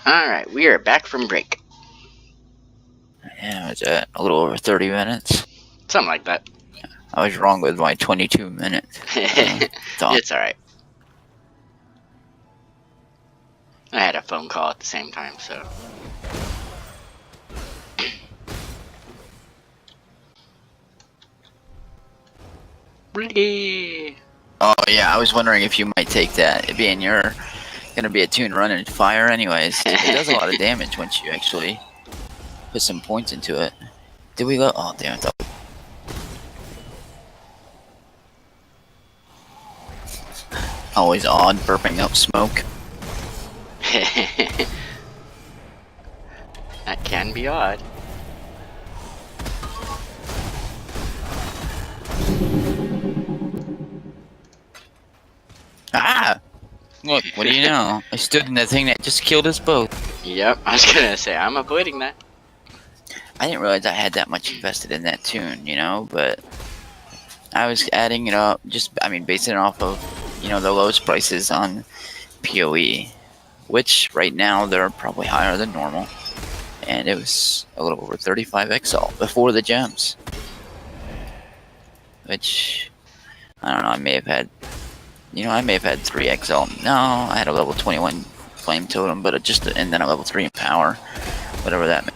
Alright, we are back from break. Yeah, it's at a little over 30 minutes. Something like that. I was wrong with my 22-minute thought. It's alright. I had a phone call at the same time, so. Ready. Oh yeah, I was wondering if you might take that, it being you're gonna be a tune running fire anyways. It does a lot of damage once you actually put some points into it. Did we go? Oh damn it. Always odd burping up smoke. That can be odd. Ah! Look, what do you know? I stood in that thing that just killed us both. Yep, I was gonna say, I'm avoiding that. I didn't realize I had that much invested in that tune, you know, but I was adding it up, basing it off of, the lowest prices on POE, which right now they're probably higher than normal, and it was a little over 35 XL before the gems, which, I don't know, I may have had 3 XL. No, I had a level 21 flame totem, but and then a level 3 in power, whatever that meant.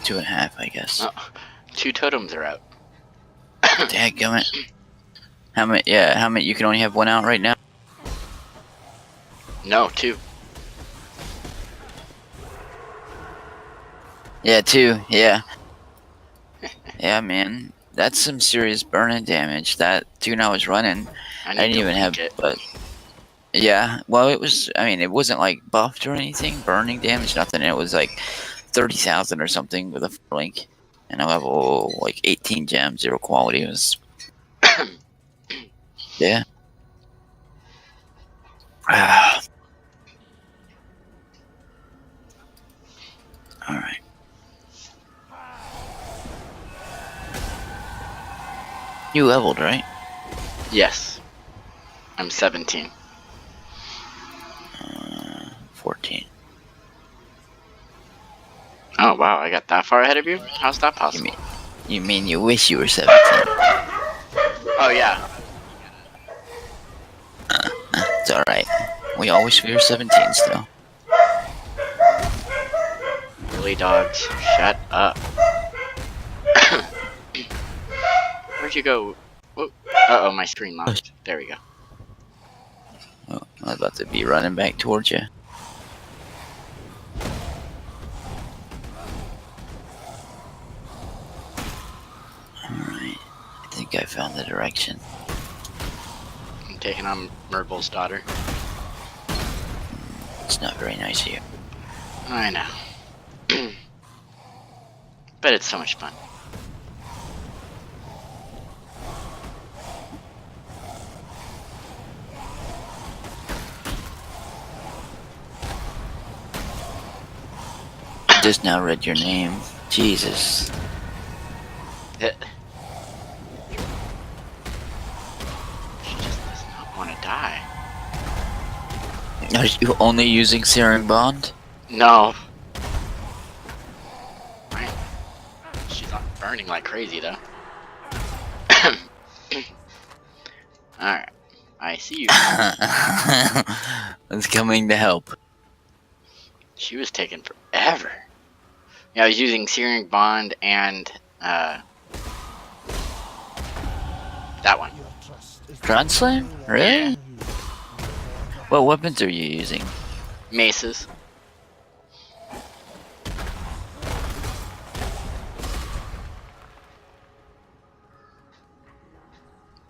2.5, I guess. Oh, 2 totems are out. Dadgummit. How many, you can only have 1 out right now? No, 2. Yeah, 2, yeah. Yeah, man. That's some serious burning damage. That tune I was running, I didn't even have it. But yeah, well, it wasn't like buffed or anything, burning damage, nothing. It was like 30,000 or something with a link, and a level like 18 gems, 0 quality. It was yeah. All right. You leveled, right? Yes. I'm 17. 14. Oh wow, I got that far ahead of you? How's that possible? You mean you wish you were 17? Oh yeah. It's alright. We all wish we were 17 still. Really, dogs? Shut up. Where'd you go? Uh-oh, my screen locked. There we go. Oh, I was about to be running back towards you. Alright. I think I found the direction. I'm taking on Merville's daughter. It's not very nice of you. I know. But it's so much fun. Just now read your name. Jesus. She just does not want to die. Are you only using Searing Bond? No. Right. She's not burning like crazy though. Alright. I see you. It's coming to help. She was taking forever. Yeah, I was using Searing Bond and that one. Ground Slam? Really? What weapons are you using? Maces.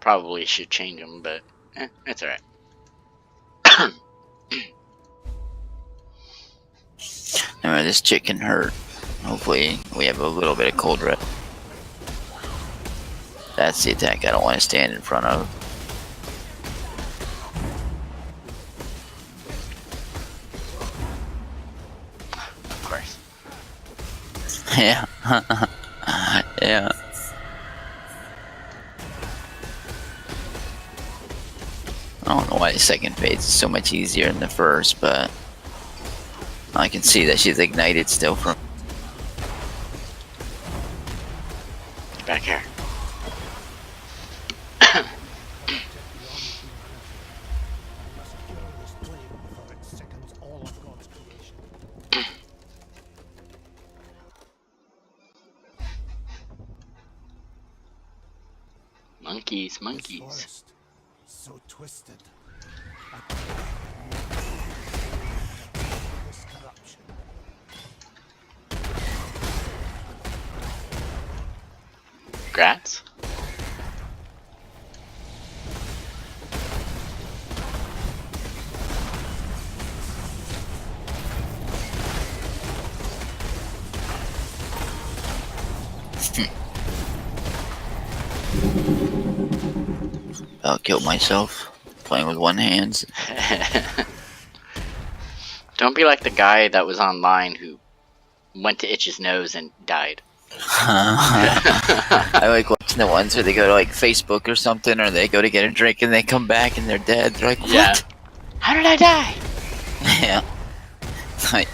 Probably should change them, but it's alright. Alright, this chick can hurt. Hopefully, we have a little bit of cold rep. That's the attack I don't want to stand in front of. Of course. Yeah. Yeah. I don't know why the second phase is so much easier than the first, but I can see that she's ignited still from. Get back here. Monkeys, monkeys. So twisted. Grats? I'll kill myself playing with one hand. Don't be like the guy that was online who went to itch his nose and died. I like watching the ones where they go to like Facebook or something, or they go to get a drink and they come back and they're dead. They're like, what? Yeah. How did I die? Yeah. Like,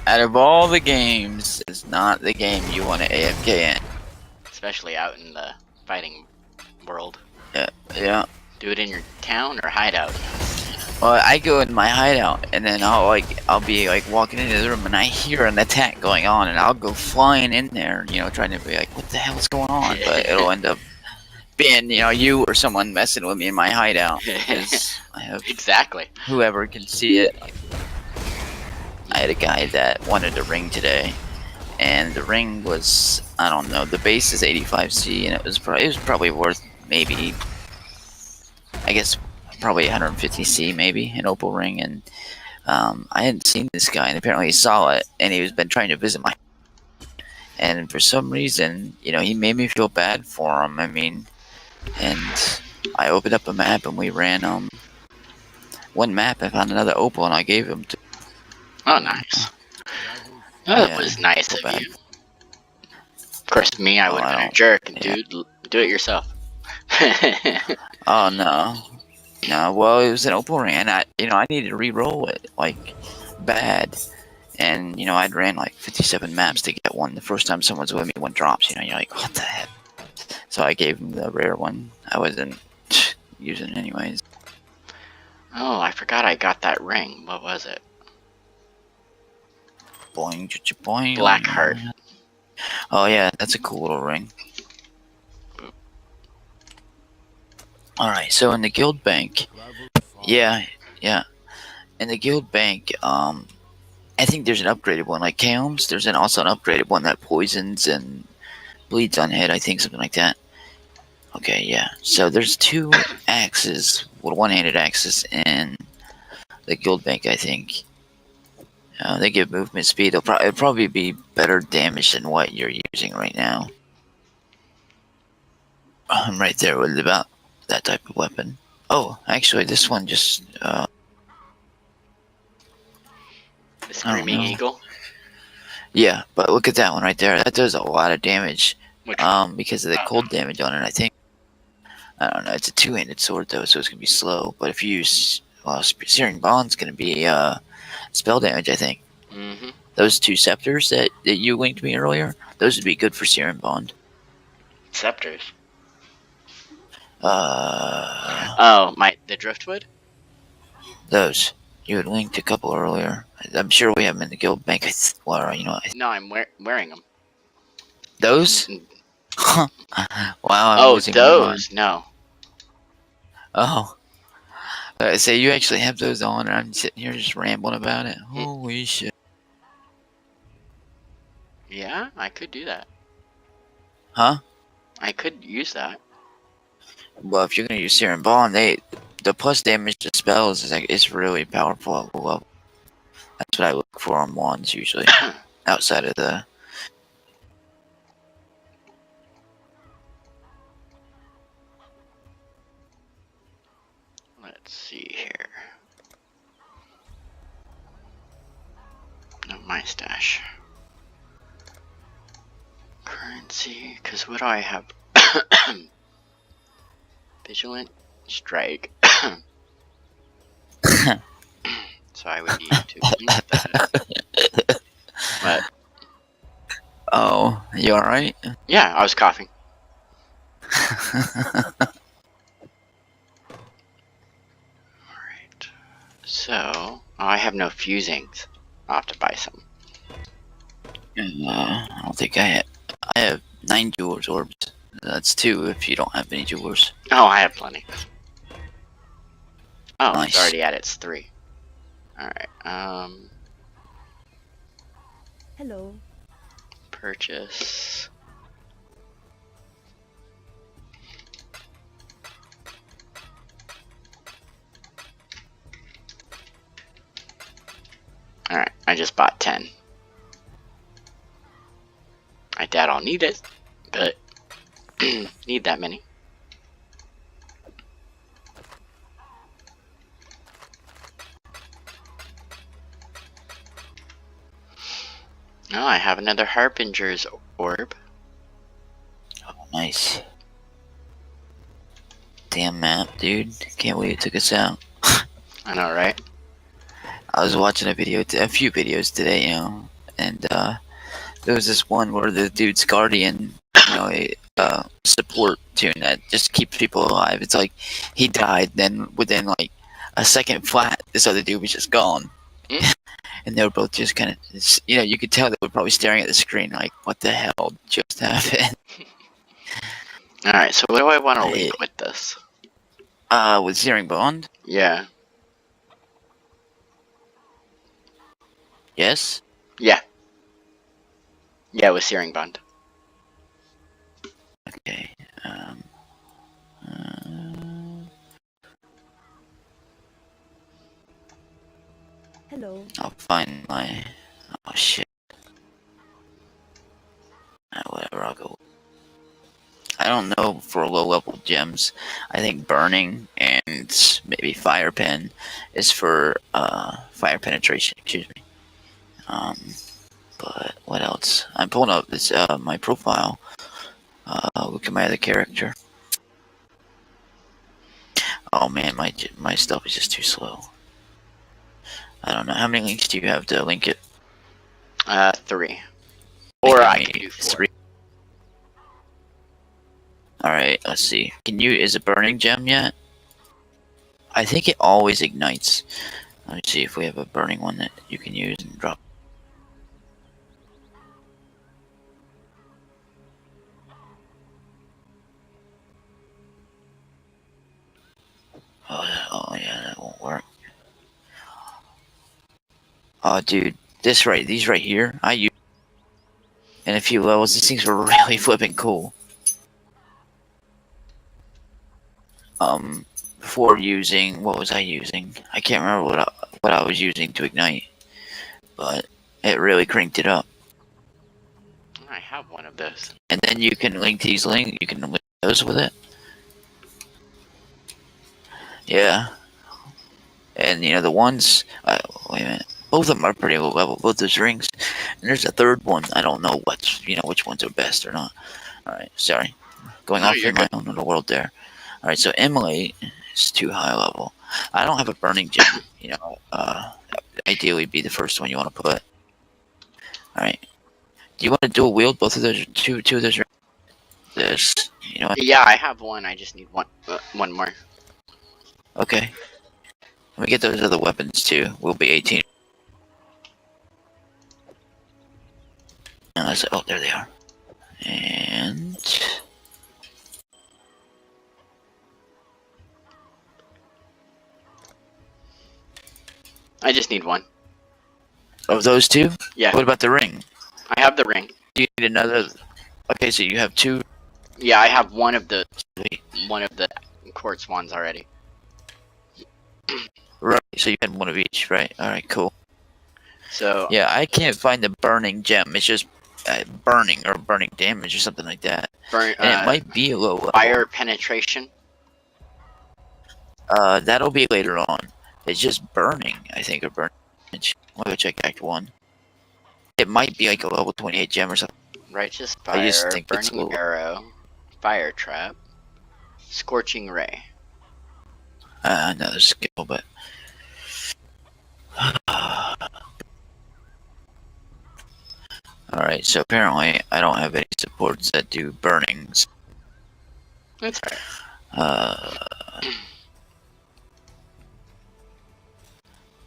out of all the games, it's not the game you want to AFK in. Especially out in the fighting world. Yeah. Do it in your town or hideout. Well, I go in my hideout and then I'll be like walking into the room and I hear an attack going on and I'll go flying in there, you know, trying to be like, what the hell's going on? But it'll end up being, you know, you or someone messing with me in my hideout because I have exactly whoever can see it. I had a guy that wanted a ring today, and the ring was, I don't know, the base is 85C, and it was probably worth maybe, I guess, probably 150C maybe, an opal ring, and I hadn't seen this guy, and apparently he saw it, and he was been trying to visit my, and for some reason, you know, he made me feel bad for him. I mean, and I opened up a map, and we ran one map, I found another opal, and I gave him to. Oh, nice. That was nice of you. Of course, me, I would have been a jerk, and dude, do it yourself. Oh no. No, well, it was an opal ring, and I needed to re-roll it, like, bad. And, you know, I'd ran like 57 maps to get one. The first time someone's with me, one drops, you know, you're like, what the heck? So I gave him the rare one. I wasn't using it anyways. Oh, I forgot I got that ring. What was it? Boing, boing. Black heart. Oh yeah, that's a cool little ring. Alright, so in the guild bank, yeah. In the guild bank, I think there's an upgraded one, like Kaom's. There's also an upgraded one that poisons and bleeds on hit, I think, something like that. Okay, yeah. So there's two axes, one-handed axes in the guild bank, I think. They give movement speed. It'll probably be better damage than what you're using right now. I'm right there with about that type of weapon. Oh, actually, this one just. The Screaming Eagle? Yeah, but look at that one right there. That does a lot of damage. Which one? Because of the cold damage on it, I think. I don't know. It's a two-handed sword, though, so it's going to be slow. But if you use. Well, Searing Bond's going to be spell damage, I think. Mm-hmm. Those two scepters that you linked me earlier, those would be good for Searing Bond. Scepters? Oh, the driftwood? Those. You had linked a couple earlier. I'm sure we have them in the guild bank. No, I'm wearing them. Those? Wow. Oh, those? No. Oh. So you actually have those on, and I'm sitting here just rambling about it. Holy shit. Yeah, I could do that. Huh? I could use that. Well, if you're gonna use Searing Bond, the plus damage to spells is really powerful at low level. That's what I look for on wands usually. Outside of the. Let's see here. No, my stash. Currency, because what do I have? Vigilant Strike. So I would need to link that. What? Oh, you alright? Yeah, I was coughing. Alright. So, I have no fusings. I'll have to buy some. I don't think I have 9 jewels orbs. That's 2 if you don't have any jewels. Oh, I have plenty. Oh, Nice. it's already at its 3. Alright, Hello. Purchase. Alright, I just bought 10. I doubt I'll need it, but need that many. Oh, I have another Harbinger's orb. Oh, nice. Damn map, dude. Can't believe it took us out. I know, right? I was watching a few videos today, you know, and there was this one where the dude's guardian, you know, a support tune that just keeps people alive. It's like he died, then within like a second flat, this other dude was just gone. And they were both just kind of, you know, you could tell they were probably staring at the screen like, what the hell just happened? Alright, so what do I want to link with this? With Searing Bond? Yeah. Yes? Yeah. Yeah, with Searing Bond. Okay. Hello. I'll find my... Oh, shit. Whatever, I'll go. I don't know for low-level gems. I think Burning and maybe Fire Pen is for fire penetration, excuse me. But what else? I'm pulling up this my profile. Look at my other character. Oh man, my stuff is just too slow. I don't know. How many links do you have to link it? 3. Or I can do 4. 3. Alright, let's see. Is it burning gem yet? I think it always ignites. Let me see if we have a burning one that you can use and drop. Oh yeah, that won't work. Oh dude, these right here, I use in a few levels. These things were really flipping cool. Before using, what was I using? I can't remember what I was using to ignite, but it really cranked it up. I have one of those. And then you can link you can link those with it. Yeah. And you know the ones, wait a minute, both of them are pretty low level, both those rings. And there's a third one. I don't know which ones are best or not. All right, sorry, going off in my own little world there. All right, so Emily is too high level. I don't have a burning gem. You know, ideally be the first one you want to put. All right, do you want to dual wield both of those two of those? This, you know. Yeah, I have one. I just need one more. Okay. Let me get those other weapons too. We'll be 18. Oh, there they are. And I just need one. of those two? Yeah. What about the ring? I have the ring. You need another. Okay, so you have 2. Yeah, I have one of the quartz ones already. Right. So you had one of each, right? All right, cool. So yeah, I can't find the burning gem. It's just burning or burning damage or something like that. And it might be a low level. Fire penetration. That'll be later on. It's just burning, I think, or burning. I'll go check Act 1. It might be like a level 28 gem or something. Righteous fire. I just think burning arrow. Fire trap. Scorching ray. Another skill, but Alright, so apparently I don't have any supports that do burnings. That's right.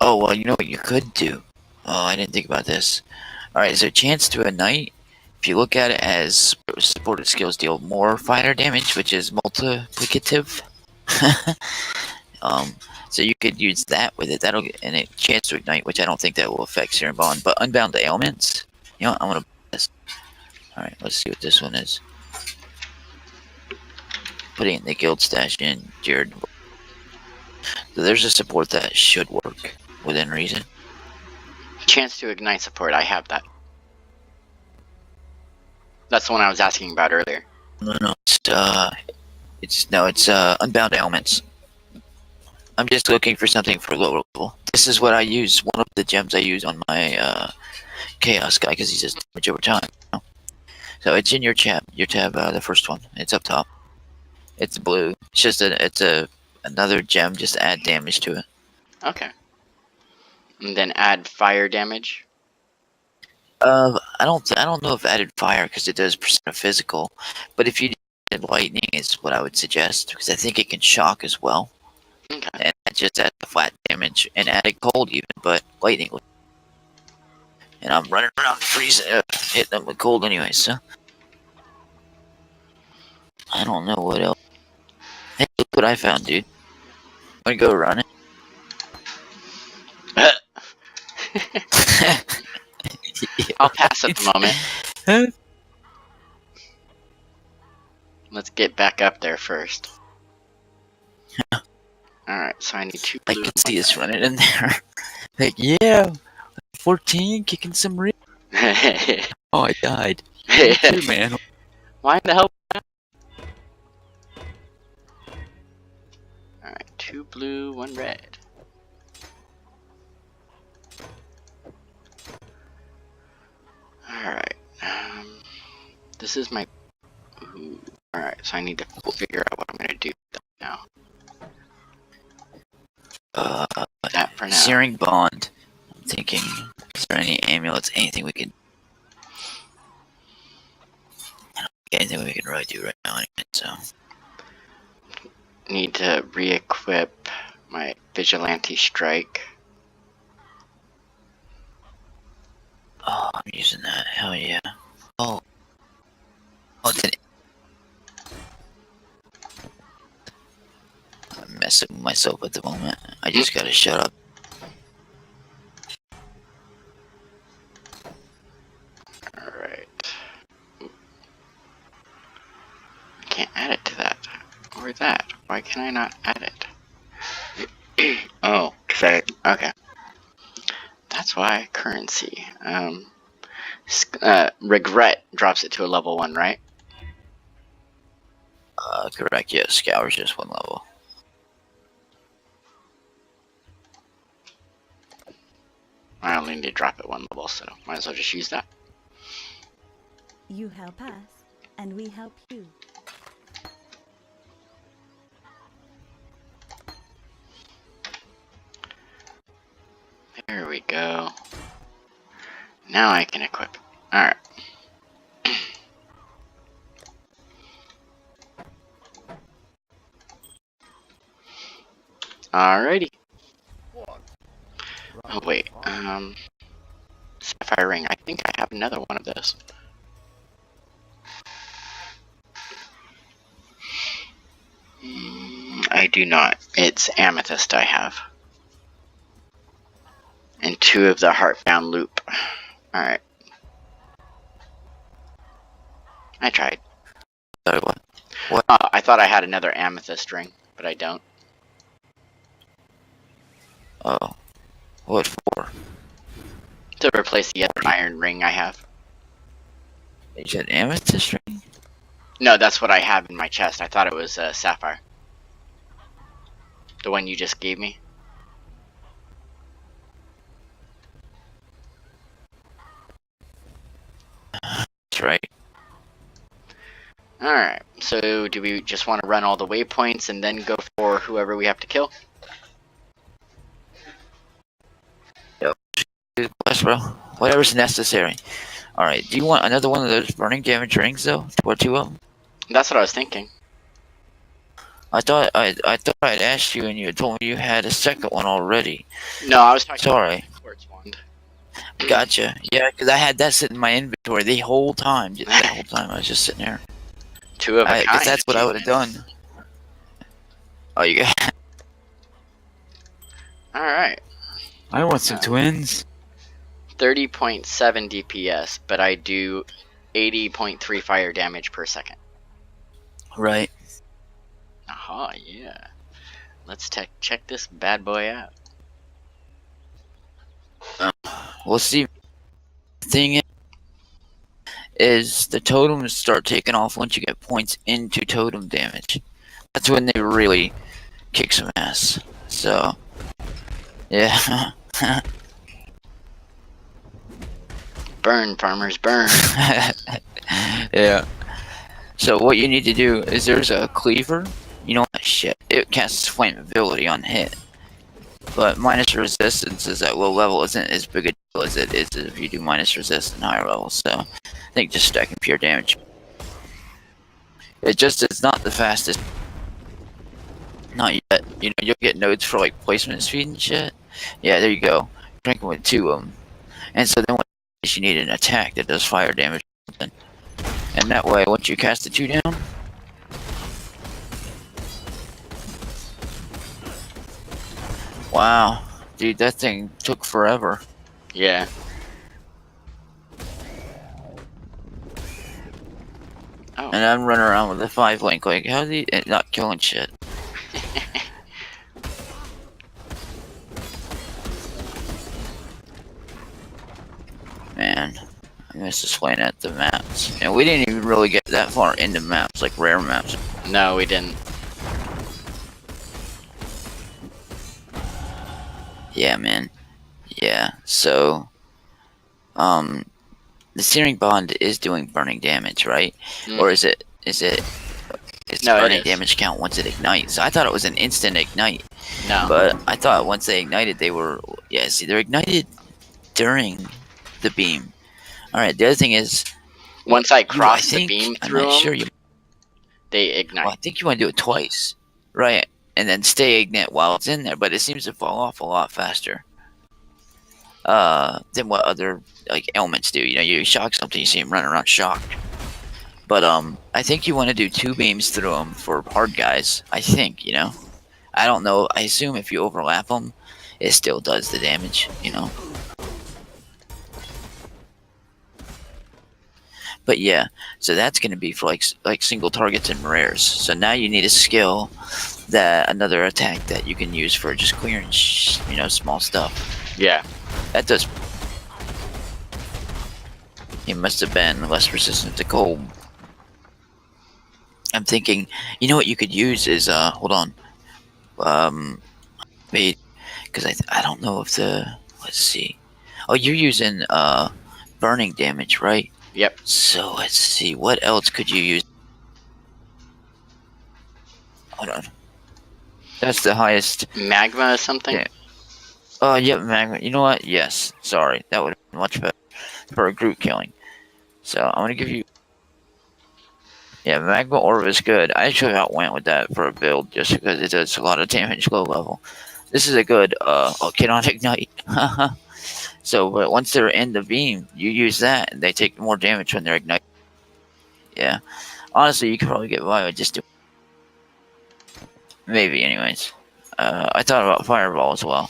Oh, well, you know what you could do? Oh, I didn't think about this. Alright, so chance to ignite. If you look at it as supported skills deal more fire damage, which is multiplicative. So you could use that with it. That'll get and a chance to ignite, which I don't think that will affect Serum Bond. But Unbound Ailments, you know what? I'm gonna this. Alright, let's see what this one is. Putting in the guild stash in Jared. So there's a support that should work within reason. Chance to ignite support, I have that. That's the one I was asking about earlier. No, it's Unbound Ailments. I'm just looking for something for lower level. This is what I use. One of the gems I use on my Chaos guy because he says damage over time. You know? So it's in your tab. The first one. It's up top. It's blue. It's just another gem. Just to add damage to it. Okay. And then add fire damage. I don't know if added fire because it does percent of physical, but if you did lightning is what I would suggest because I think it can shock as well. Okay. And that just adds flat damage and added cold even, but lightning. And I'm running around freezing, hitting them with cold anyway. So I don't know what else. Hey, look what I found, dude. Wanna go run it? I'll pass at the moment. Let's get back up there first. Alright, so I need 2 blue. I can see us running in there. Like, yeah, 14, kicking some real. Oh, I died. Me too, man. Why the hell? Alright, 2 blue, 1 red. Alright, this is my... Alright, so I need to figure out what I'm gonna do now. That for now. Searing Bond. I'm thinking, is there any amulets, anything we could... I don't think anything we can really do right now anyway, so... Need to re-equip my Vigilante Strike. Oh, I'm using that. Hell yeah. Oh, did it? I'm messing with myself at the moment. I just gotta shut up. Alright. I can't add it to that. Or that. Why can I not add it? Oh, okay. That's why currency. Regret drops it to a level 1, right? Correct, yes. Scour's just 1 level. I only need to drop it 1 level, so might as well just use that. You help us, and we help you. There we go. Now I can equip. Alright. Alrighty. Oh wait, Sapphire Ring. I think I have another one of those. I do not. It's Amethyst I have. And 2 of the Heartbound Loop. Alright. I tried. Sorry, what? I thought I had another Amethyst ring, but I don't. Oh. What for? To replace the other iron ring I have. You said amethyst ring? No, that's what I have in my chest. I thought it was Sapphire. The one you just gave me. That's right. Alright, so do we just want to run all the waypoints and then go for whoever we have to kill? Yep. Quest, bro. Whatever's necessary. Alright, do you want another one of those burning damage rings, though? Or two of them? That's what I was thinking. I thought I'd asked you, and you had told me you had a second one already. No, I was talking Sorry. about the quartz wand. Gotcha. Yeah, because I had that sitting in my inventory the whole time. The whole time I was just sitting there. Two of a kind. Because that's what I would have done. Oh, you got... Alright. I want some twins. 30.7 DPS, but I do 80.3 fire damage per second. Right. Aha, yeah. Let's check this bad boy out. We'll see. The thing is, the totems start taking off once you get points into totem damage. That's when they really kick some ass. So, yeah. Burn, farmers, burn. Yeah. So what you need to do is there's a cleaver. You know what? Shit. It casts flammability on hit. But minus resistance is at low level isn't as big a deal as it is if you do minus resist in higher levels. So I think just stacking pure damage. It just is not the fastest. Not yet. You know, you'll get nodes for like placement speed and shit. Yeah, there you go. Drinking with two of them. And so then you need an attack that does fire damage. And that way, once you cast the two down, wow, dude, that thing took forever. Yeah. Oh. And I'm running around with a 5 link, like, how's he not killing shit? Man, I miss just playing at the maps. And we didn't even really get that far into maps, like rare maps. No, we didn't. Yeah, man. Yeah, so, the searing bond is doing burning damage, right? Mm. Or is it No, burning it is. damage count once it ignites? I thought it was an instant ignite. No. But I thought once they ignited, they were, yeah, see, they're ignited during the beam. Alright, the other thing is, once I cross the beam I'm through not them, sure you, they ignite. well, I think you want to do it twice. Right, and then stay ignite while it's in there, but it seems to fall off a lot faster. Than what other, like, elements do. You know, you shock something, you see them running around shocked. But, I think you want to do 2 beams through them for hard guys. I think, you know. I don't know. I assume if you overlap them, it still does the damage, you know. But yeah, so that's going to be for like single targets and rares. So now you need a skill, that another attack that you can use for just clearing, you know, small stuff. Yeah. That does. He must have been less resistant to cold. I'm thinking, you know what you could use is hold on, wait, because I don't know if the, let's see. Oh, you're using burning damage, right? Yep. So let's see, what else could you use? Hold on. That's the highest. Magma or something? Yeah. Oh, yep, magma. You know what? Yes. Sorry, that would have been much better for a group killing. So I'm gonna give you. Yeah, magma orb is good. I actually went with that for a build just because it does a lot of damage low level. This is a good cannot ignite. So, but once they're in the beam, you use that, and they take more damage when they're ignited. Yeah, honestly, you could probably get by with just doing. Maybe, anyways. I thought about fireball as well.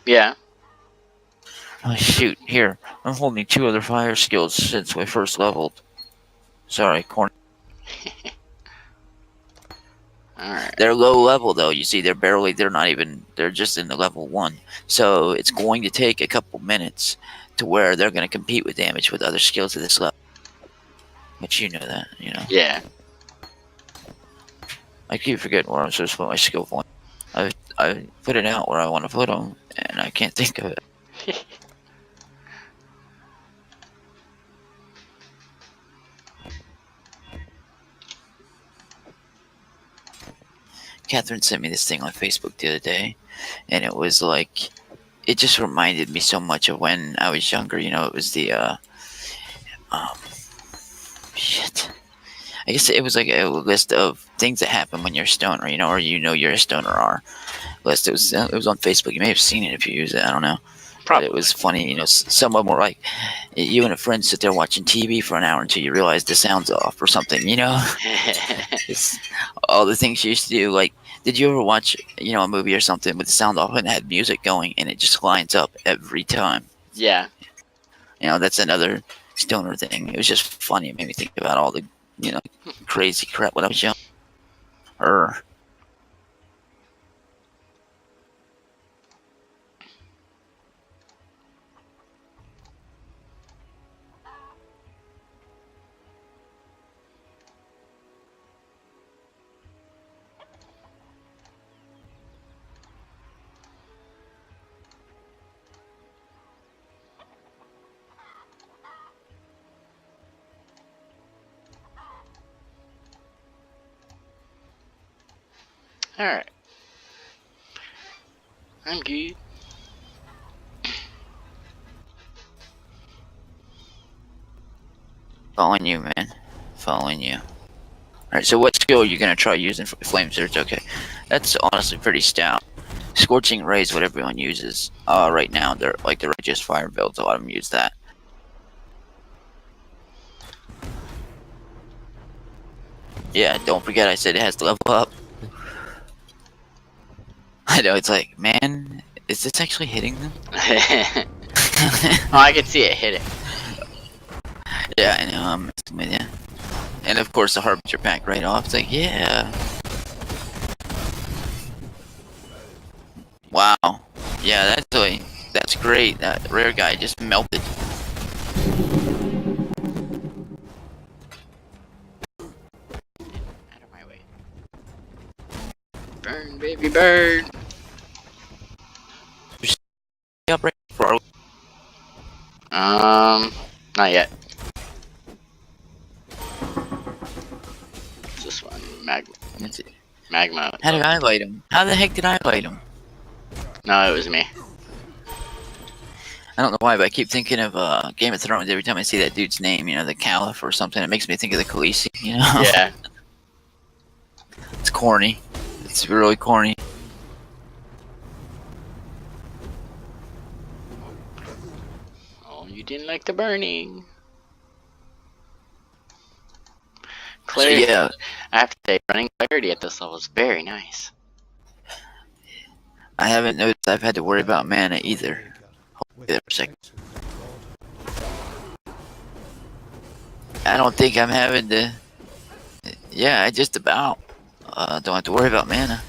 Yeah. Oh shoot! Here, I'm holding 2 other fire skills since we first leveled. Sorry, corn. Alright. They're low level though. You see, they're not even. They're just in the level 1. So it's going to take a couple minutes to where they're going to compete with damage with other skills at this level. But you know that, you know. Yeah. I keep forgetting where I'm supposed to put my skill point. I put it out where I want to put them, and I can't think of it. Catherine sent me this thing on Facebook the other day, and it was like, it just reminded me so much of when I was younger. You know, it was the um, shit. I guess it was like a list of things that happen when you're a stoner, you know, or you're a stoner or list. It was on Facebook. You may have seen it if you use it. I don't know. But Probably. it was funny, you know. Some of them were like, you and a friend sit there watching TV for an hour until you realize the sound's off or something, you know. It's all the things you used to do. Like, did you ever watch, you know, a movie or something with the sound off and it had music going and it just lines up every time? Yeah. You know, that's another stoner thing. It was just funny. It made me think about all the, you know, crazy crap when I was young. Or Alright. I'm good. following you, man. Following you. Alright, so what skill are you going to try using for flame surge? Okay. That's honestly pretty stout. Scorching Ray is what everyone uses right now. They're like the Righteous Fire builds. A lot of them use that. Yeah, don't forget I said it has to level up. I know, it's like, man, is this actually hitting them? Oh, I can see it hitting. Yeah, I know, I'm messing with you. And of course the Harbinger pack right off. It's like, yeah. Wow. Yeah, that's great. That rare guy just melted. Out of my way. Burn, baby, burn. Up right for Not yet. What's this one? Magma. Magma. How did I light him? How the heck did I light him? No, it was me. I don't know why, but I keep thinking of Game of Thrones every time I see that dude's name, you know, the Caliph or something. It makes me think of the Khaleesi, you know? Yeah. It's corny. It's really corny. Oh, you didn't like the burning. Clarity. So, yeah, I have to say, running clarity at this level is very nice. I haven't noticed I've had to worry about mana either. Hold there for a second. I don't think I'm having to. Yeah, I just about don't have to worry about mana.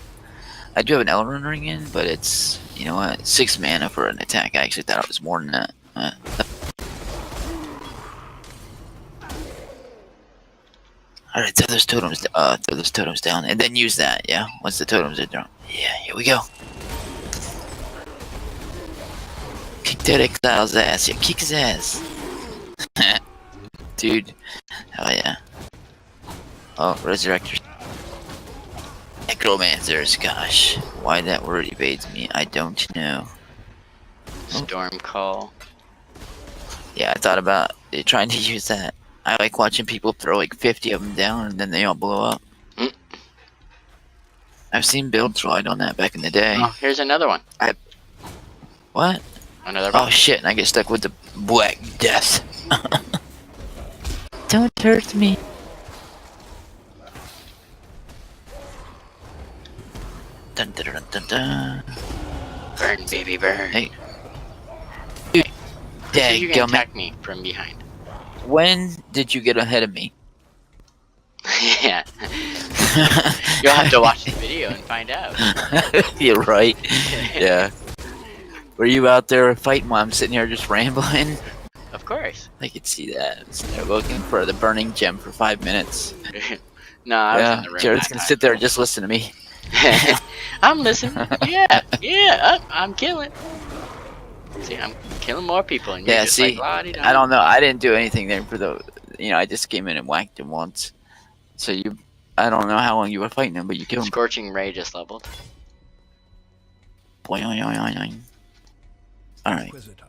I do have an Elrond ring in, but it's, you know what, 6 mana for an attack. I actually thought it was more than that. Alright, throw those totems down, and then use that, yeah? Once the totems are down. Yeah, here we go. Kick that Exile's ass, yeah, kick his ass. Dude, hell yeah. Oh, Resurrectors. Necromancers, gosh. Why that word evades me, I don't know. Storm call. Yeah, I thought about trying to use that. I like watching people throw like 50 of them down and then they all blow up. Mm. I've seen builds ride on that back in the day. Oh, here's another one. What? Another one. Oh shit, and I get stuck with the Black Death. Don't hurt me. Dun, dun, dun, dun, dun. Burn, baby, burn. Hey. Dude, So you can dadgummit. attack me from behind. When did you get ahead of me? Yeah. You'll have to watch the video and find out. You're right. Yeah. Were you out there fighting while I'm sitting here just rambling? Of course. I could see that. I'm sitting there looking for the burning gem for 5 minutes. No, I was in the room. Jared's that gonna time. sit there and just listen to me. I'm listening. Yeah, I'm killing. See, I'm killing more people, and you're Yeah, just see, like, "La-di-da." I don't know. I didn't do anything there for the. You know, I just came in and whacked him once. So you, I don't know how long you were fighting him, but you killed him. Scorching Ray just leveled. Boing, boing, boing, boing. Alright. Inquisitor.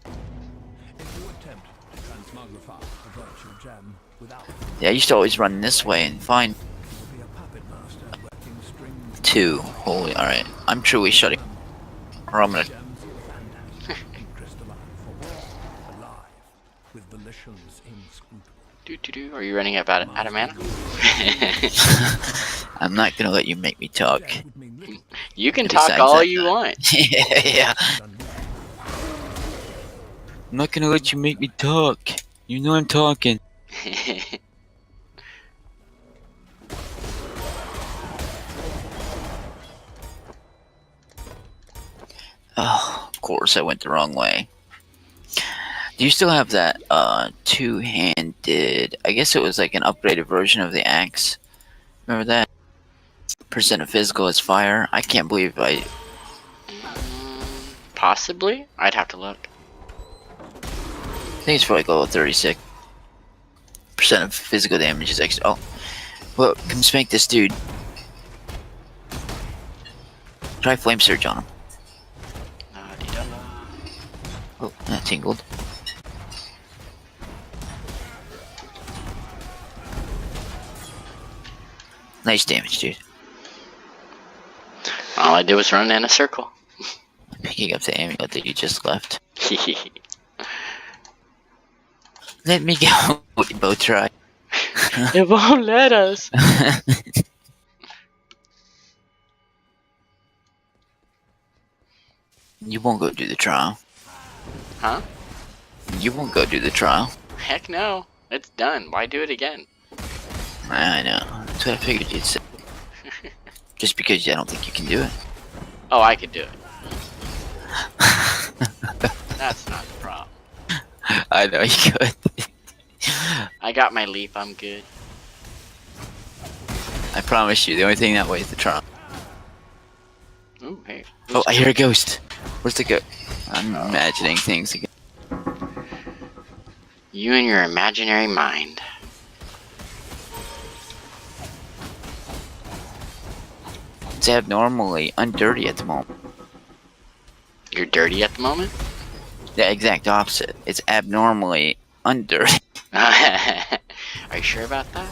If you attempt to transmogrify a virtual gem without Yeah, I used to always run this way and find be a puppet master working strings 2. Holy, alright. I'm truly shutting. Or I'm gonna. gems of fantasy in crystalline form, alive with volitions inscrutable. Are you running out of mana? I'm not gonna let you make me talk. Death would mean little You can Besides talk all that, you want. Yeah. than I'm not gonna let you make me talk. You know I'm talking. Oh, of course I went the wrong way. Do you still have that two-handed? I guess it was like an upgraded version of the axe. Remember that? Percent of physical is fire. I can't believe I. Possibly? I'd have to look. I think it's for like level 36. Percent of physical damage is extra. Oh, well, come spank this dude. Try flame surge on him. Oh, that tingled. Nice damage, dude. All I did was run in a circle. Picking up the amulet that you just left. Let me go. We both try. It won't let us. You won't go do the trial. Huh? You won't go do the trial. Heck no. It's done. Why do it again? I know. That's what I figured you'd say. Just because I don't think you can do it. Oh, I could do it. That's not the problem. I know you could. I got my leap. I'm good. I promise you, the only thing that way is the trial. Ooh, hey. Oh, I hear a ghost. Where's the ghost? I'm imagining things again. You and your imaginary mind. It's abnormally undirty at the moment. You're dirty at the moment? The exact opposite. It's abnormally undirty. Are you sure about that?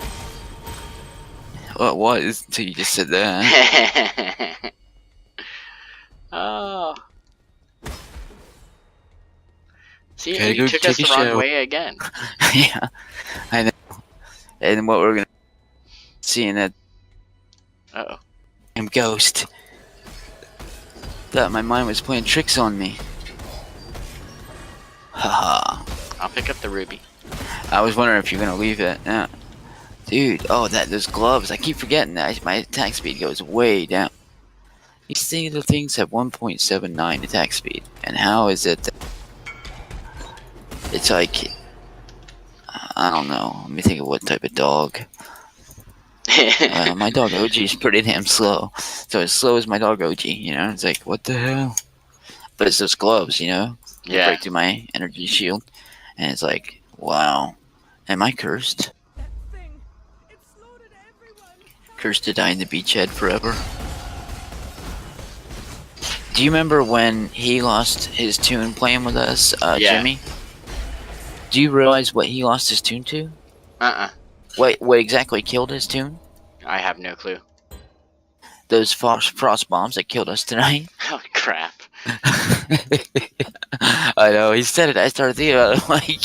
Well, it was until you just said that. Oh. See, Gotta and you go took us take the a wrong shower. way again. Yeah, I know. And what we're gonna seeing that Uh-oh. damn ghost. Thought my mind was playing tricks on me. Haha. I'll pick up the ruby. I was wondering if you're gonna leave it. Yeah. Dude, oh those gloves. I keep forgetting that my attack speed goes way down. These things have 1.79 attack speed. And how is it that it's like, I don't know. Let me think of what type of dog. My dog OG is pretty damn slow. So as slow as my dog OG, you know? It's like, what the hell? But it's those gloves, you know? They Yeah. break through my energy shield. And it's like, wow. Am I cursed? Cursed to die in the beachhead forever? Do you remember when he lost his tune playing with us, Yeah. Jimmy? Do you realize what he lost his tune to? Uh-uh. What exactly killed his tune? I have no clue. Those frost bombs that killed us tonight. Oh, crap. I know, he said it, I started thinking about it, like,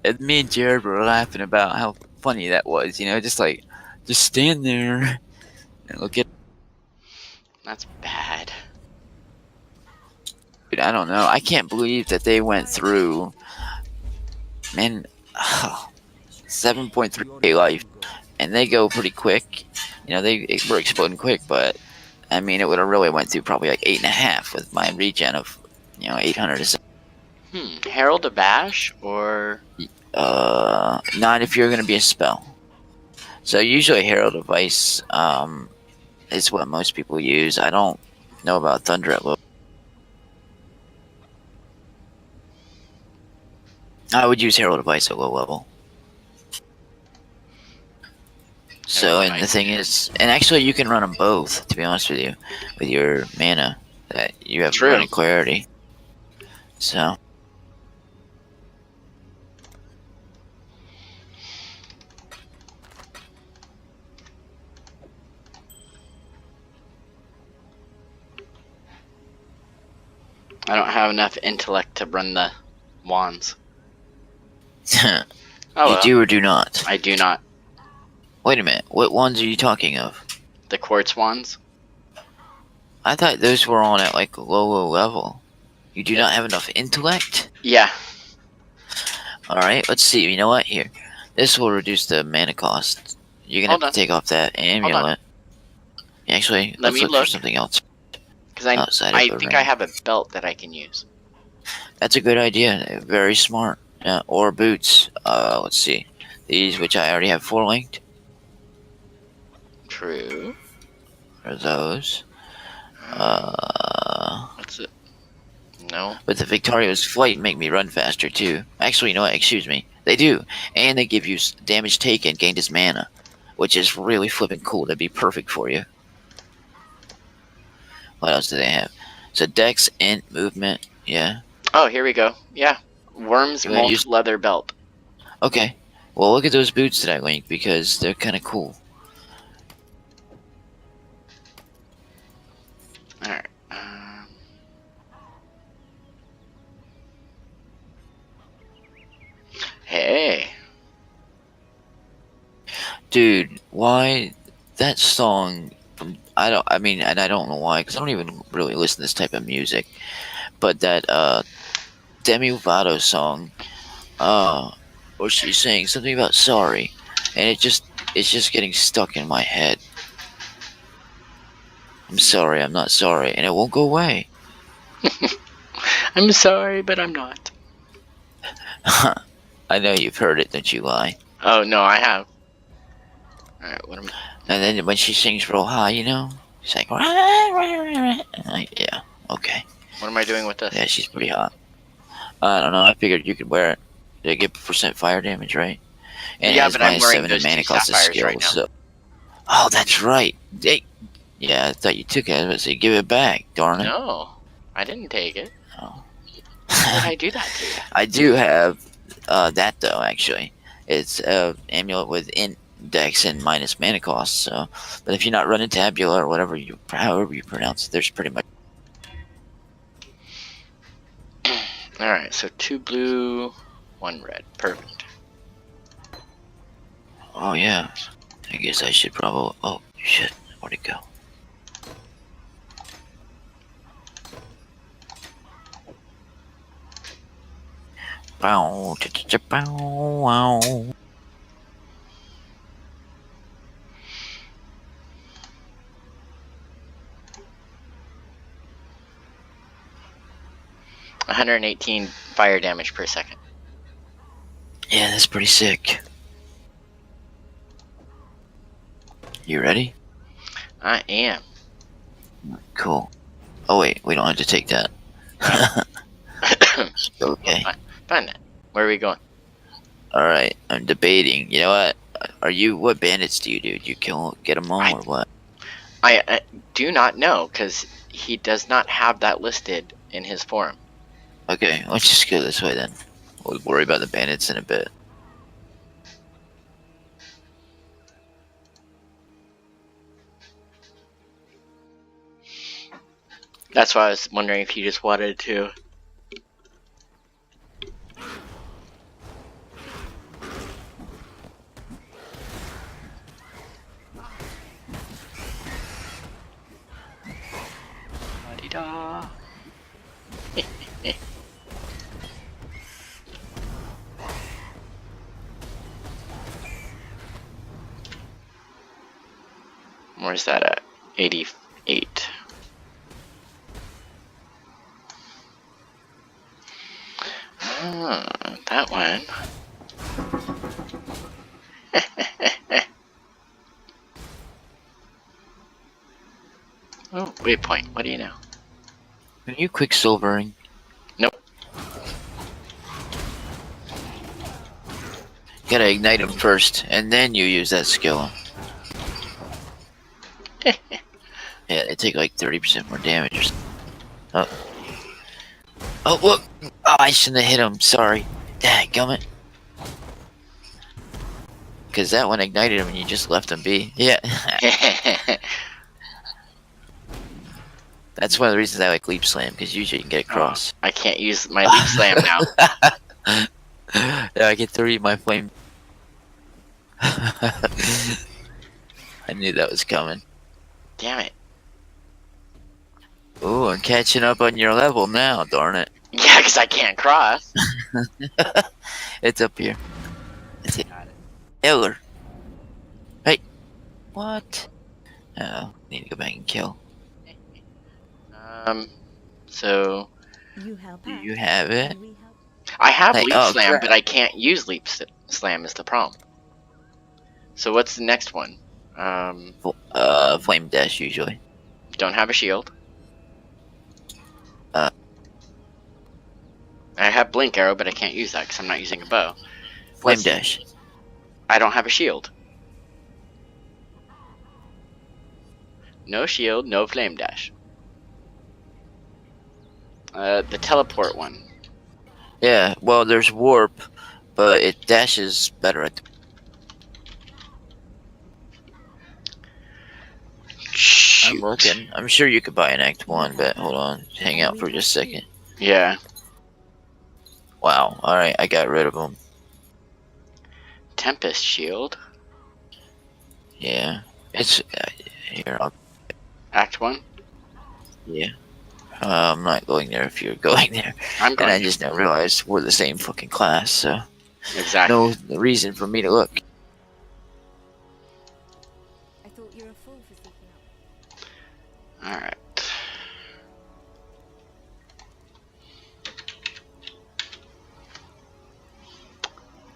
and me and Jared were laughing about how funny that was, you know, just stand there and look at. That's bad. Dude, I don't know, I can't believe that they went through, man, 7.3k life, and they go pretty quick, you know, they were exploding quick, but, I mean, it would have really went through probably like 8.5 with my regen of, you know, 800 or something. Herald of Bash, or... Not if you're gonna be a spell. So usually Herald of Ice, is what most people use. I don't know about Thunder at low. I would use Herald of Ice at low level. So, and the thing is, and actually you can run them both, to be honest with you, with your mana that you have True. running clarity. So. I don't have enough intellect to run the wands. You well. do or do not? I do not. Wait a minute. What wands are you talking of? The quartz wands? I thought those were on at like a low level. You do not have enough intellect? Yeah. Alright, let's see. You know what? Here. This will reduce the mana cost. You're gonna have to take off that amulet. Actually, Let let's me look for something else. Because I think I have a belt that I can use. That's a good idea. Very smart. Or boots. Let's see. These, which I already have 4 linked. True. Are those. What's it? No. But the Victoria's flight make me run faster too. Actually, you know what? Excuse me. They do. And they give you damage taken gained as mana. Which is really flipping cool. That'd be perfect for you. What else do they have? So Dex, Int, Movement. Yeah. Oh, here we go. Yeah. Worm's Molt Leather Belt. Okay. Well, look at those boots that I linked because they're kind of cool. Alright. Hey. Dude, why that song from I don't know why, because I don't even really listen to this type of music. But that Demi Lovato song, where she's saying something about sorry, and it's just getting stuck in my head. I'm sorry, I'm not sorry, and it won't go away. I'm sorry, but I'm not. I know you've heard it, don't you lie? Oh no, I have. Alright, what am I? And then when she sings real high, you know, she's like, yeah, okay. What am I doing with this? Yeah, she's pretty hot. I don't know. I figured you could wear it. They get % fire damage, right? And yeah, it has but I'm wearing -7 those in mana two cost of sapphires skill. right now. So. Oh, that's right. Yeah, I thought you took it. I was about to say, give it back, darn it. No, I didn't take it. Oh. Why did I do that to you? I do have that though. Actually, it's amulet with index and minus mana cost. So, but if you're not running tabula or however you pronounce it, there's pretty much. Alright, so 2 blue, 1 red. Perfect. Oh yeah. I guess I should probably. Oh shit! Where'd it go? Bow, bow, wow. $118 fire damage per second. Yeah, that's pretty sick. You ready? I am. Cool. Oh wait, we don't have to take that. Okay. Fine then. Where are we going? Alright, I'm debating. You know what? What bandits do you do? Do you get them all or what? I do not know, because he does not have that listed in his forum. Okay, let's just go this way then. We'll worry about the bandits in a bit. That's why I was wondering if you just wanted to. La-di-da. Where's that at? 88. That one. Oh, waypoint. What do you know? Are you quicksilvering? Nope. You gotta ignite them first, and then you use that skill. Yeah, they take like 30% more damage or something. Oh, look! Oh, I shouldn't have hit him. Sorry. Dadgummit. Because that one ignited him and you just left him be. Yeah. That's one of the reasons I like Leap Slam, because usually you can get across. I can't use my Leap Slam now. Yeah, I get to read my flame. I knew that was coming. Damn it. Ooh, I'm catching up on your level now, darn it. Yeah, because I can't cross. It's up here. That's it. Eller. Hey. What? Oh, need to go back and kill. So... You help Do us. you have it? and we help. I have Hey, Leap oh, Slam, crap. but I can't use Leap Slam is the problem. So what's the next one? Flame dash usually. Don't have a shield. Uh. I have Blink Arrow, but I can't use that because I'm not using a bow. Flame dash. I don't have a shield. No shield, no Flame Dash. The teleport one. Yeah, well, there's warp, but it dashes better at. Shoot. I'm looking. I'm sure you could buy an Act 1, but hold on. Hang out for just a second. Yeah. Wow. Alright, I got rid of them. Tempest Shield. Yeah. It's. Here, I'll. Act 1. Yeah. I'm not going there if you're going there. I'm And going. I just now realized we're the same fucking class, so. Exactly. No reason for me to look. I thought you were a fool for speaking up. Alright.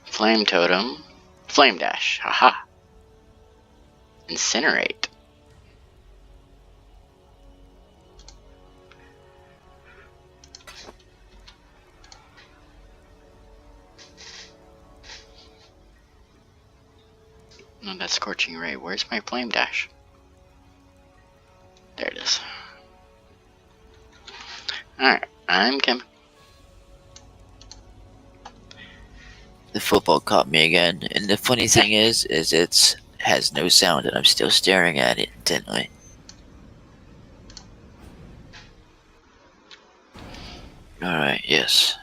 Flame Totem. Flame Dash. Haha. Incinerate. No, that's Scorching Ray. Where's my Flame Dash? There it is. Alright, I'm coming. The football caught me again, and the funny thing is it's has no sound, and I'm still staring at it intently. Alright, yes.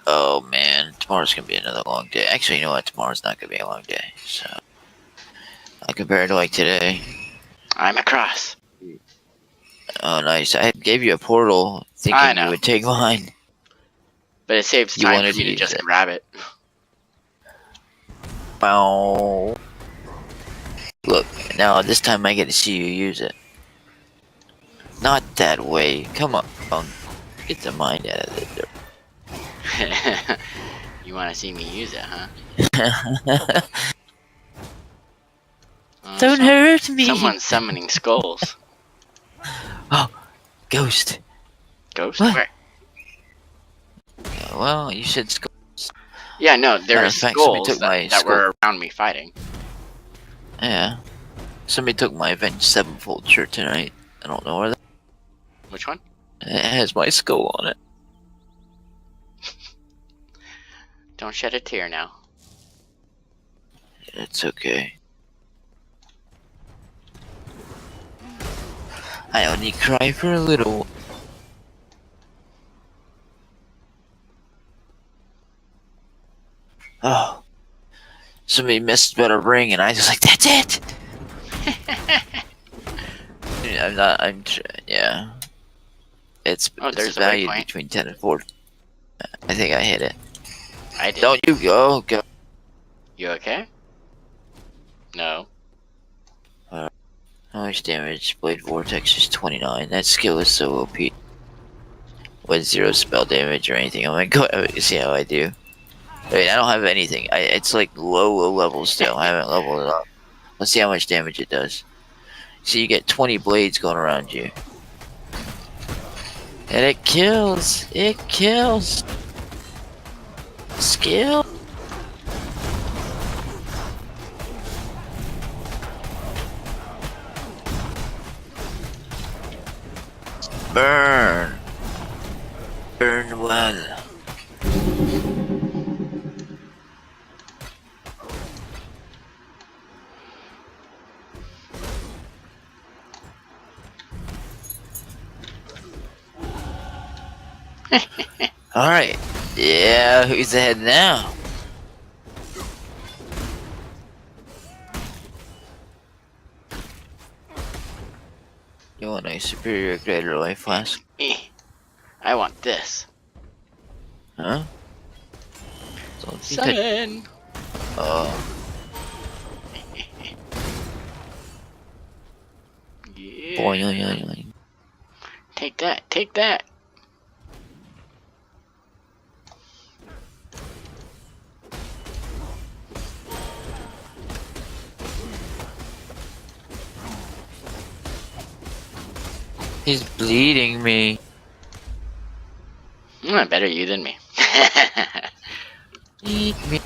Oh man, tomorrow's gonna be another long day. Actually, you know what? Tomorrow's not gonna be a long day, so. Compared to like today. I'm across. Oh, nice. I gave you a portal I thinking know. you would take mine. But it saves You time wanted for me to to use just it. grab it. Bow. Look, now this time I get to see you use it. Not that way. Come on. Get the mind out of the dirt. You want to see me use it, huh? Don't hurt me. Someone's summoning skulls. Oh, ghost. Ghost? What? Where? Well, you said skulls. Yeah, no, there Matter were of fact, somebody skulls took my that skull. were around me fighting. Yeah. Somebody took my Avenged Sevenfold shirt tonight. I don't know where that. Which one? It has my skull on it. Don't shed a tear now. It's okay. I only cry for a little. Oh. Somebody messed about a ring and I was like, that's it! Yeah. It's there's a way valued point. between 10 and 4. I think I hit it. I did. Don't you go. You okay? No. How much damage? Blade Vortex is 29. That skill is so OP. With 0 spell damage or anything. I'm gonna go see how I do. Wait, I don't have anything. It's like low level still. I haven't leveled it up. Let's see how much damage it does. So you get 20 blades going around you. And it kills. It kills. Skill. Burn. Burn well. Alright. Yeah, who's ahead now? You want a superior greater life flask? I want this. Huh? Summon! Oh. Yeah. Boing. Take that, take that. He's bleeding me. Better you than me. Bleed me.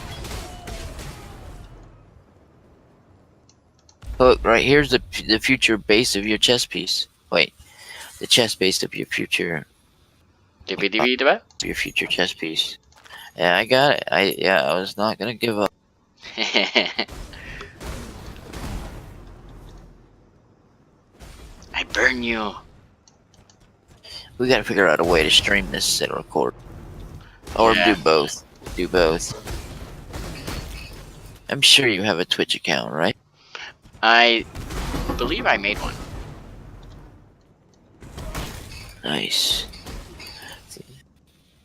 Look, right here's the future base of your chest piece. Wait, the chest base of your future chest piece. Yeah, I got it. I was not gonna give up. I burn you. We gotta figure out a way to stream this and record, or Yeah. do both. Do both. I'm sure you have a Twitch account, right? I believe I made one. Nice. I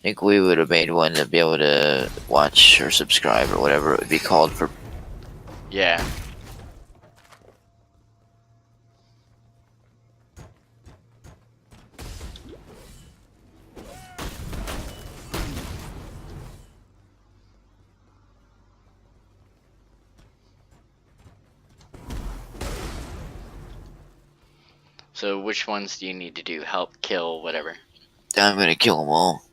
think we would have made one to be able to watch or subscribe or whatever it would be called for. Yeah. So which ones do you need to do? Help, kill, whatever. I'm gonna kill them all.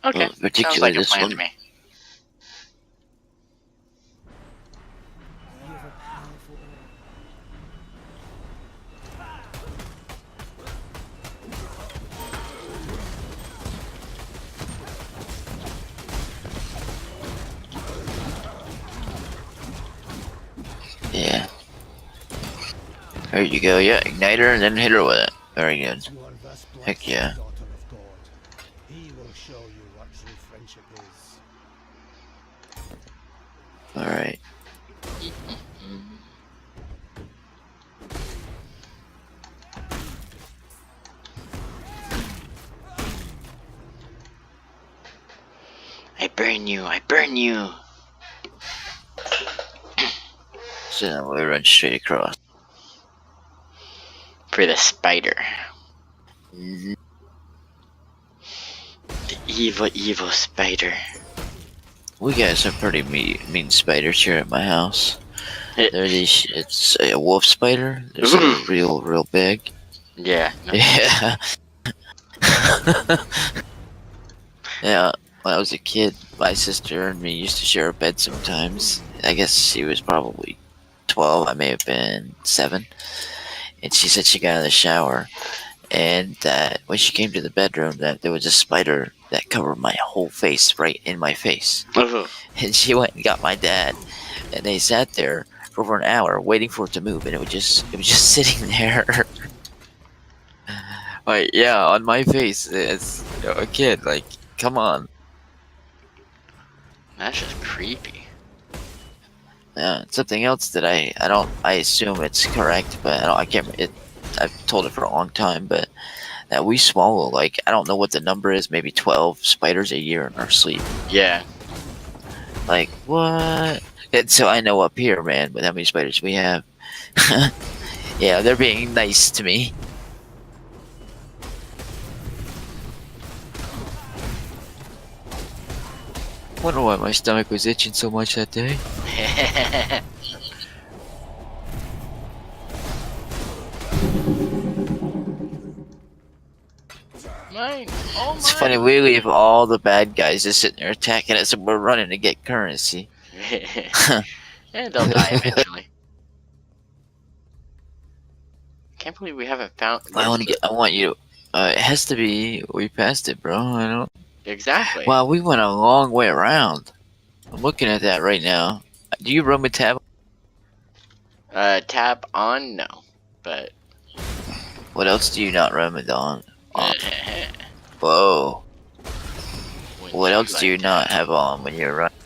Okay. Well, particularly Sounds like a this plan one. to me. You have a powerful aura. Yeah. There you go. Yeah, ignite her and then hit her with it. Very good. You are thus blessed, Heck yeah. daughter of God. He will show you what true friendship is. Alright. I burn you, I burn you. So now we run straight across. For the spider. Mhm. The evil, evil spider. We got some pretty mean spiders here at my house. It- They're these. It's a wolf spider. They're real big. Yeah. No. Yeah. Yeah. When I was a kid, my sister and me used to share a bed sometimes. I guess she was probably 12. I may have been 7. And she said she got out of the shower, and that when she came to the bedroom, that there was a spider that covered my whole face, right in my face. Ooh. And she went and got my dad, and they sat there for over an hour waiting for it to move, and it was just sitting there. Like, yeah, on my face as a kid. Like, come on. That's just creepy. Something else that I assume it's correct, but I can't. I've told it for a long time, but that we swallow, like, I don't know what the number is, maybe 12 spiders a year in our sleep. Yeah. Like, what? And so I know up here, man, with how many spiders we have. Yeah, they're being nice to me. Wonder why my stomach was itching so much that day. Mine. Oh, It's funny, we leave all the bad guys just sitting there attacking us and we're running to get currency. And they'll die eventually. Can't believe we haven't found. I want you It has to be. We passed it, bro. I don't. Exactly. Wow, we went a long way around. I'm looking at that right now. Do you run with tab? Tab on? No. But... What else do you not run with on? Whoa. What else do you not have on when you're running?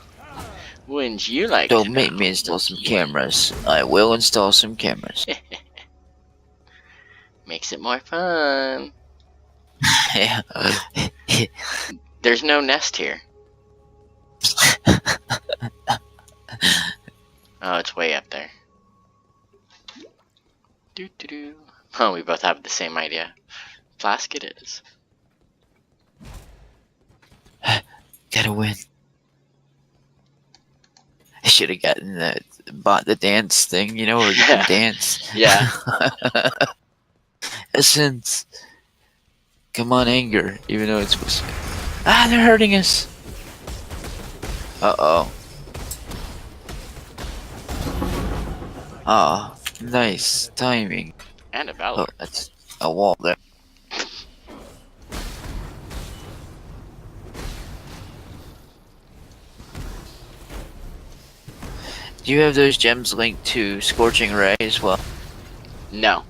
Wouldn't you like Don't to make know? me install some cameras. I will install some cameras. Makes it more fun. Yeah. There's no nest here. Oh, it's way up there. Doo doo doo. Oh, we both have the same idea. Flask it is. Gotta win. I should have gotten bought the dance thing, you know, where you can dance. Yeah. Essence. Come on, anger. Even though it's... Ah, they're hurting us. Uh-oh. Ah, nice timing. And a valor. Oh, that's a wall there. Do you have those gems linked to Scorching Ray as well? No.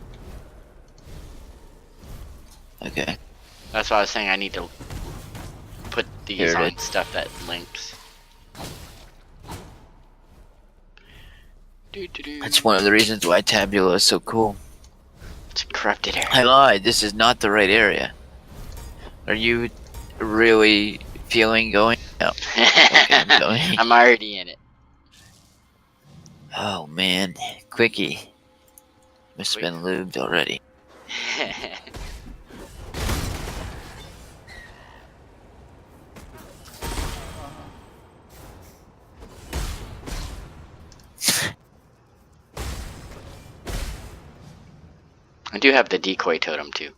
Okay. That's why I was saying I need to put these Here it on is. stuff that links. Doo doo doo. That's one of the reasons why Tabula is so cool. It's a corrupted area. I lied. This is not the right area. Are you really feeling going? No. Okay, I'm going. I'm already in it. Oh man, quickie. Must have been lubed already. I do have the decoy totem too.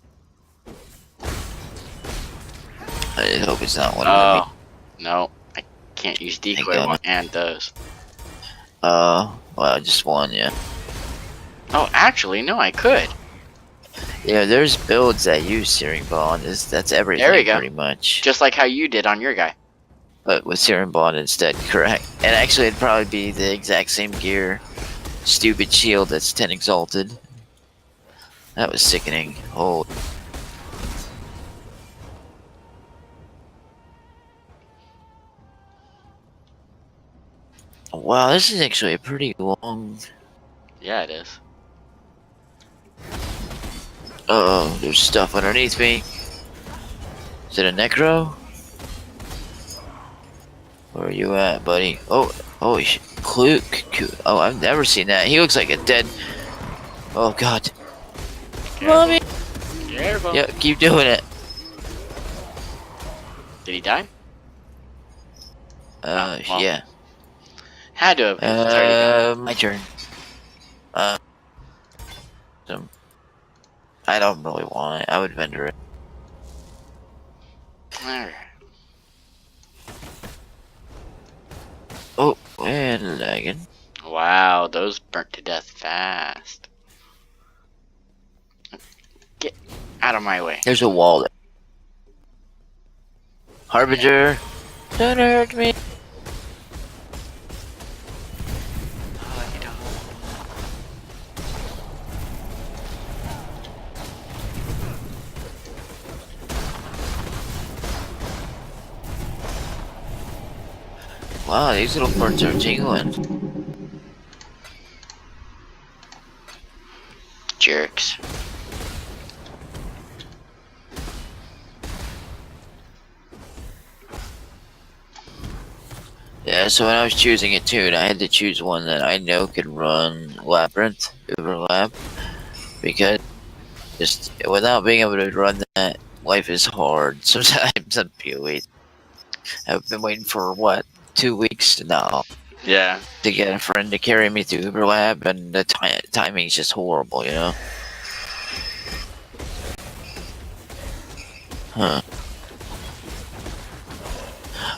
I hope it's not one of them. Oh, no. I can't use decoy got one it. and those. Well, just one, yeah. Oh, actually, no, I could. Yeah, there's builds that use Searing Bond. That's everything, There we go. pretty much. Just like how you did on your guy. But with Searing Bond instead, correct. And actually, it'd probably be the exact same gear. Stupid shield that's 10 exalted. That was sickening. Oh. Wow, this is actually a pretty long... Yeah, it is. Uh-oh, there's stuff underneath me. Is it a necro? Where are you at, buddy? Oh, holy shit. Cluke. Oh, I've never seen that. He looks like a dead... Oh, God. Mommy! Careful. Yeah, keep doing it. Did he die? Well. Yeah. Had to have. 'cause it's already been- My turn. I don't really want it. I would vendor it. Alright. Oh, and lagging. Wow, those burnt to death fast. Get out of my way. There's a wall there. Harbinger, don't hurt me. Wow, these little parts are jingling. Jerks. Yeah, so when I was choosing a tune, I had to choose one that I know could run Labyrinth, Overlap, because just without being able to run that, life is hard. Sometimes on POE. I've been waiting for, what, 2 weeks now Yeah. to get a friend to carry me through Uberlab, and the timing's just horrible, you know? Huh.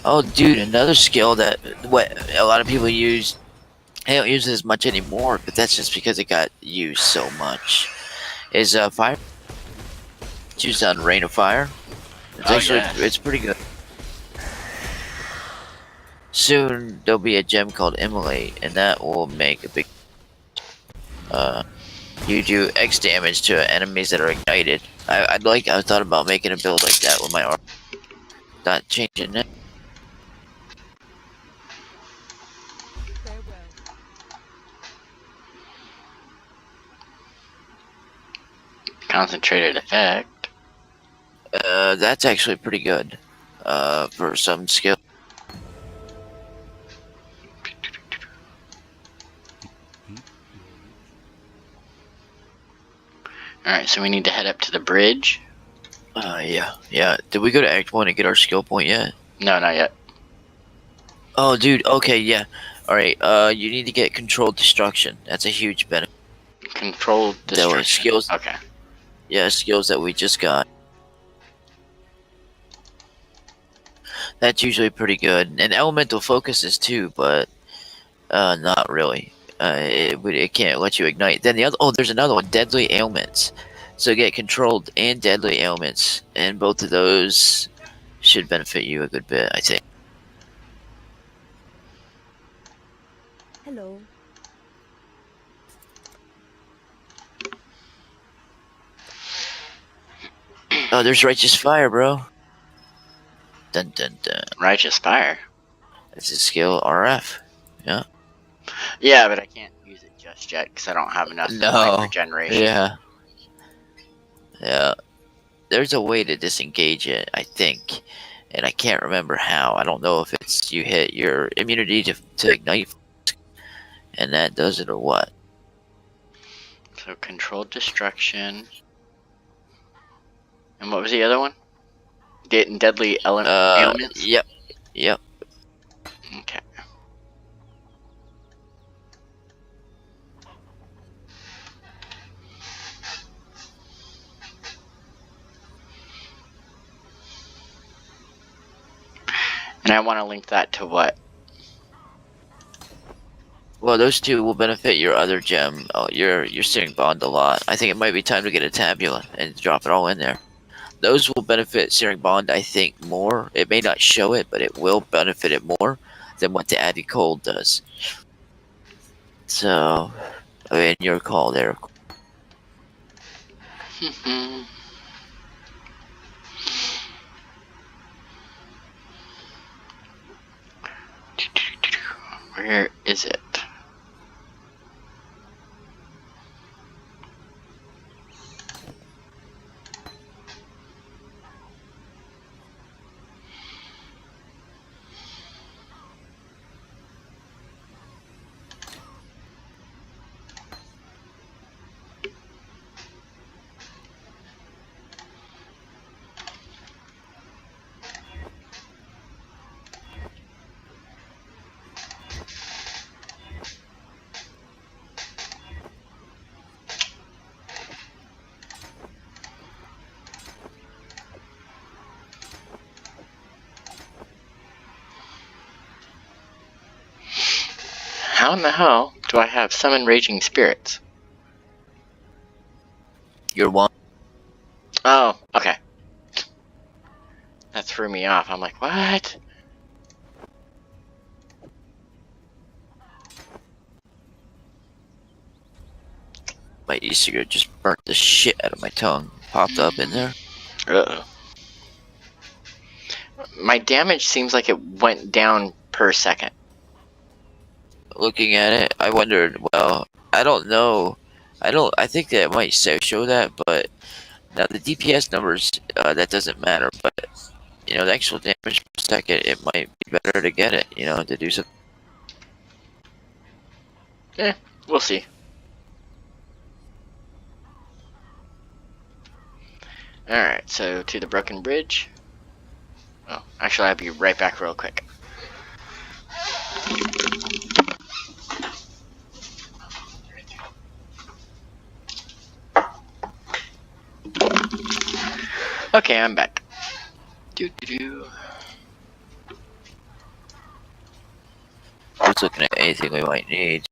Oh, dude, another skill that what a lot of people use, they don't use it as much anymore, but that's just because it got used so much, is fire. Choose on Rain of Fire. It's actually it's pretty good. Soon there'll be a gem called Immolate, and that will make a big. You do X damage to enemies that are ignited. I thought about making a build like that with my arm. Not changing it. Concentrated effect. That's actually pretty good. For some skill. Alright, so we need to head up to the bridge. Yeah. Did we go to Act 1 and get our skill point yet? No, not yet. Oh, dude, okay, yeah. Alright, you need to get Controlled Destruction. That's a huge benefit. Controlled destruction. Skills. Okay. Yeah, skills that we just got. That's usually pretty good. And Elemental Focuses too, but not really. It can't let you ignite. Then the other, there's another one, Deadly Ailments. So get Controlled and Deadly Ailments, and both of those should benefit you a good bit, I think. Hello. Oh, there's Righteous Fire, bro. Dun dun dun. Righteous Fire. That's a skill RF. Yeah. Yeah, but I can't use it just yet because I don't have enough life regeneration. Yeah. There's a way to disengage it, I think, and I can't remember how. I don't know if it's you hit your immunity to ignite, and that does it or what. So Controlled Destruction. And what was the other one? Getting Deadly Ailments? Yep. Okay. And I want to link that to what? Well, those two will benefit your other gem. Your Searing Bond a lot. I think it might be time to get a Tabula and drop it all in there. Those will benefit Searing Bond, I think, more. It may not show it, but it will benefit it more than what the Added Cold does. So, I mean, your call there. Where is it? How in the hell do I have Summon Raging Spirits? You're one. Oh, okay. That threw me off. I'm like, what? My e-cigarette just burnt the shit out of my tongue. Popped up in there. Uh-oh. My damage seems like it went down per second. Looking at it, I wondered, well, I don't know. I think that it might show that, but now the DPS numbers, that doesn't matter, but, the actual damage per second, it might be better to get it, to do something. Yeah, we'll see. Alright, so to the broken bridge. Oh, actually I'll be right back real quick. Okay, I'm back. Just looking at anything we might need.